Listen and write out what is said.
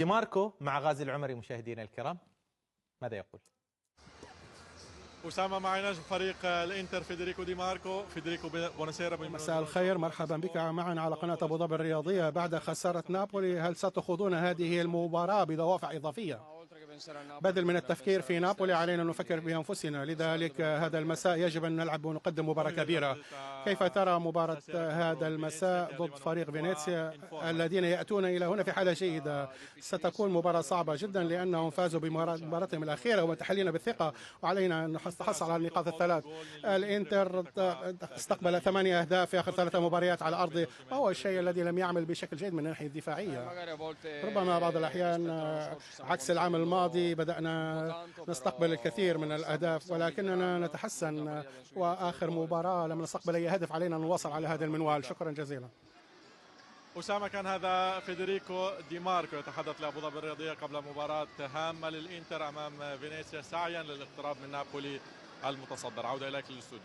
دي ماركو مع غازي العمري. مشاهدينا الكرام، ماذا يقول؟ أسامة، معنا فريق الإنتر فيدريكو دي ماركو. فيدريكو، بوناسيرا. مساء الخير، مرحبا بك معنا على قناة أبو ظبي الرياضية. بعد خسارة نابولي، هل ستخوضون هذه المباراة بدوافع إضافية؟ بدل من التفكير في نابولي علينا أن نفكر بأنفسنا، لذلك هذا المساء يجب أن نلعب ونقدم مباراة كبيرة. كيف ترى مباراة هذا المساء ضد فريق فينيسيا الذين يأتون إلى هنا في حالة جيدة؟ ستكون مباراة صعبة جدا لأنهم فازوا بمباراتهم الأخيرة ومتحلين بالثقة، وعلينا أن نحصل على النقاط الثلاث. الإنتر استقبل 8 أهداف في آخر 3 مباريات على أرضه، وهو الشيء الذي لم يعمل بشكل جيد من الناحية الدفاعية. ربما بعض الأحيان عكس العام الماضي بدأنا نستقبل الكثير من الأهداف، ولكننا نتحسن، وآخر مباراة لم نستقبل أي هدف. علينا أن نواصل على هذا المنوال. شكرا جزيلا. أسامة، كان هذا فيدريكو دي ماركو يتحدث لأبو ظبي الرياضية قبل مباراة هامة للإنتر أمام فينيسيا سعيا للاقتراب من نابولي المتصدر. عودة إليك للاستوديو.